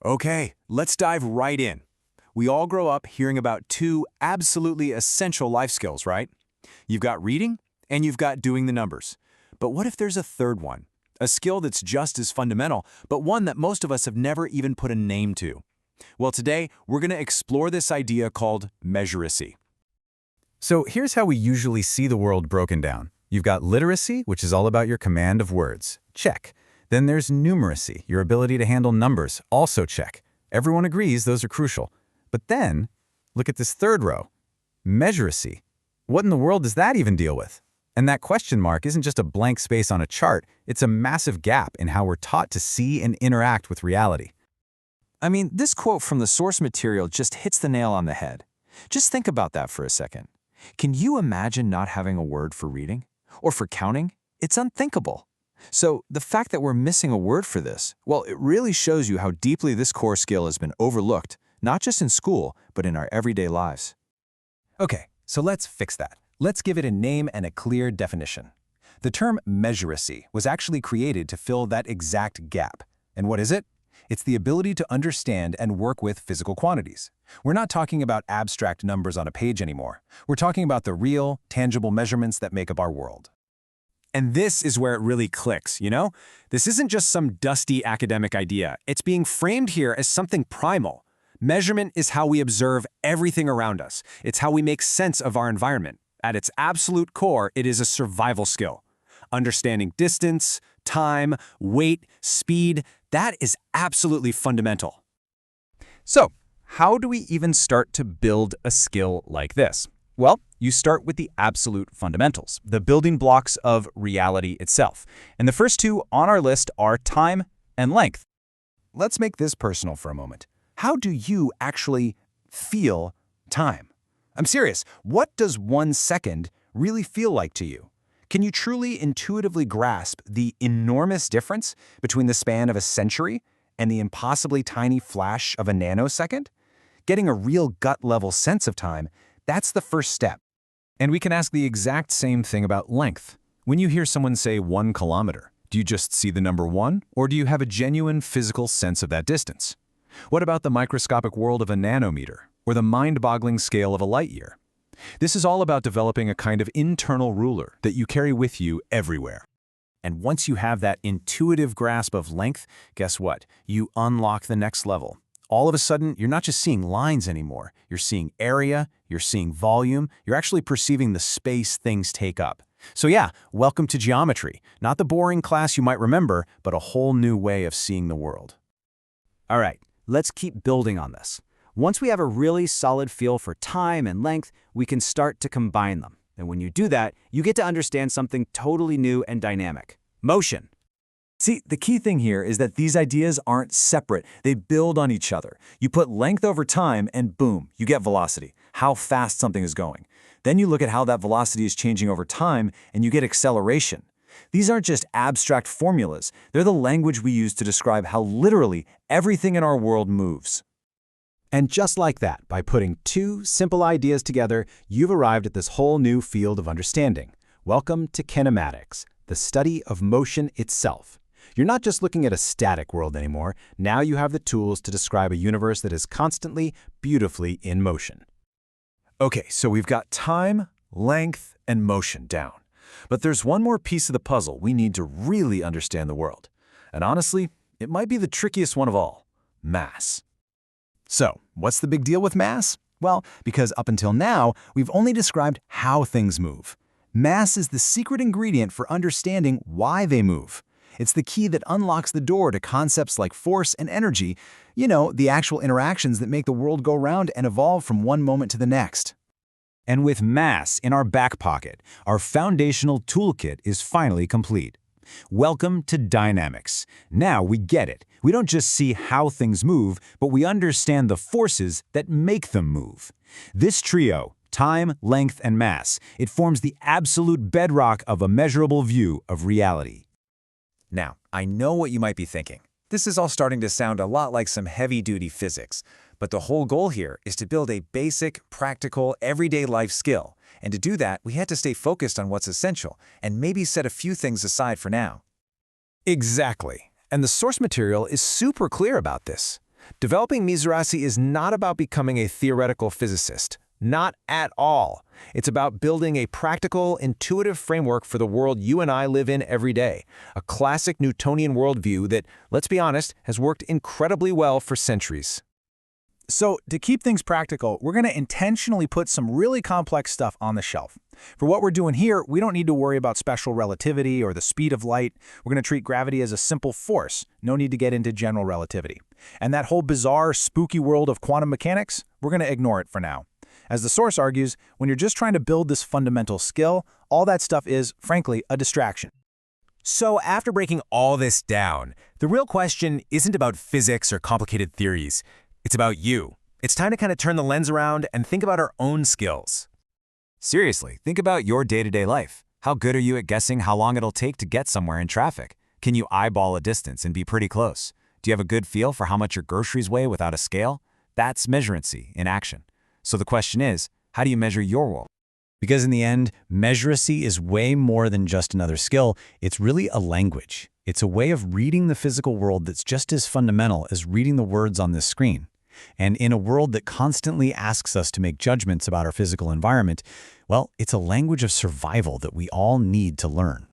Okay, let's dive right in. We all grow up hearing about two absolutely essential life skills, right? You've got reading and you've got doing the numbers. But what if there's a third one? A skill that's just as fundamental, but one that most of us have never even put a name to. Well, today, we're going to explore this idea called Measuracy. So here's how we usually see the world broken down. You've got literacy, which is all about your command of words. Check. Then there's numeracy, your ability to handle numbers. Also check. Everyone agrees those are crucial. But then, look at this third row. Measuracy. What in the world does that even deal with? And that question mark isn't just a blank space on a chart, it's a massive gap in how we're taught to see and interact with reality. I mean, this quote from the source material just hits the nail on the head. Just think about that for a second. Can you imagine not having a word for reading? Or for counting? It's unthinkable. So the fact that we're missing a word for this, well, it really shows you how deeply this core skill has been overlooked, not just in school, but in our everyday lives. Okay, so let's fix that. Let's give it a name and a clear definition. The term Measuracy was actually created to fill that exact gap. And what is it? It's the ability to understand and work with physical quantities. We're not talking about abstract numbers on a page anymore. We're talking about the real, tangible measurements that make up our world. And this is where it really clicks, you know? This isn't just some dusty academic idea. It's being framed here as something primal. Measurement is how we observe everything around us. It's how we make sense of our environment. At its absolute core, it is a survival skill. Understanding distance, time, weight, speed, that is absolutely fundamental. So, how do we even start to build a skill like this? Well, you start with the absolute fundamentals, the building blocks of reality itself. And the first two on our list are time and length. Let's make this personal for a moment. How do you actually feel time? I'm serious. What does 1 second really feel like to you? Can you truly intuitively grasp the enormous difference between the span of a century and the impossibly tiny flash of a nanosecond? Getting a real gut-level sense of time, that's the first step. And we can ask the exact same thing about length. When you hear someone say 1 kilometer, do you just see the number 1, or do you have a genuine physical sense of that distance? What about the microscopic world of a nanometer, or the mind-boggling scale of a light year? This is all about developing a kind of internal ruler that you carry with you everywhere. And once you have that intuitive grasp of length, guess what? You unlock the next level. All of a sudden, you're not just seeing lines anymore. You're seeing area, you're seeing volume, you're actually perceiving the space things take up. So yeah, welcome to geometry. Not the boring class you might remember, but a whole new way of seeing the world. All right, let's keep building on this. Once we have a really solid feel for time and length, we can start to combine them. And when you do that, you get to understand something totally new and dynamic: motion. See, the key thing here is that these ideas aren't separate. They build on each other. You put length over time and boom, you get velocity, how fast something is going. Then you look at how that velocity is changing over time and you get acceleration. These aren't just abstract formulas. They're the language we use to describe how literally everything in our world moves. And just like that, by putting two simple ideas together, you've arrived at this whole new field of understanding. Welcome to kinematics, the study of motion itself. You're not just looking at a static world anymore. Now you have the tools to describe a universe that is constantly, beautifully in motion. Okay, so we've got time, length, and motion down. But there's one more piece of the puzzle we need to really understand the world. And honestly, it might be the trickiest one of all: mass. So, what's the big deal with mass? Well, because up until now, we've only described how things move. Mass is the secret ingredient for understanding why they move. It's the key that unlocks the door to concepts like force and energy, the actual interactions that make the world go round and evolve from one moment to the next. And with mass in our back pocket, our foundational toolkit is finally complete. Welcome to dynamics. Now we get it. We don't just see how things move, but we understand the forces that make them move. This trio, time, length, and mass, it forms the absolute bedrock of a measurable view of reality. Now, I know what you might be thinking. This is all starting to sound a lot like some heavy-duty physics, but the whole goal here is to build a basic, practical, everyday life skill. And to do that, we had to stay focused on what's essential and maybe set a few things aside for now. Exactly. And the source material is super clear about this. Developing Measuracy is not about becoming a theoretical physicist. Not at all. It's about building a practical, intuitive framework for the world you and I live in every day. A classic Newtonian worldview that, let's be honest, has worked incredibly well for centuries. So, to keep things practical, we're going to intentionally put some really complex stuff on the shelf. For what we're doing here, we don't need to worry about special relativity or the speed of light. We're going to treat gravity as a simple force. No need to get into general relativity. And that whole bizarre, spooky world of quantum mechanics, we're going to ignore it for now. As the source argues, when you're just trying to build this fundamental skill, all that stuff is, frankly, a distraction. So after breaking all this down, the real question isn't about physics or complicated theories. It's about you. It's time to kind of turn the lens around and think about our own skills. Seriously, think about your day-to-day life. How good are you at guessing how long it'll take to get somewhere in traffic? Can you eyeball a distance and be pretty close? Do you have a good feel for how much your groceries weigh without a scale? That's Measuracy in action. So the question is, how do you measure your world? Because in the end, Measuracy is way more than just another skill. It's really a language. It's a way of reading the physical world that's just as fundamental as reading the words on this screen. And in a world that constantly asks us to make judgments about our physical environment, well, it's a language of survival that we all need to learn.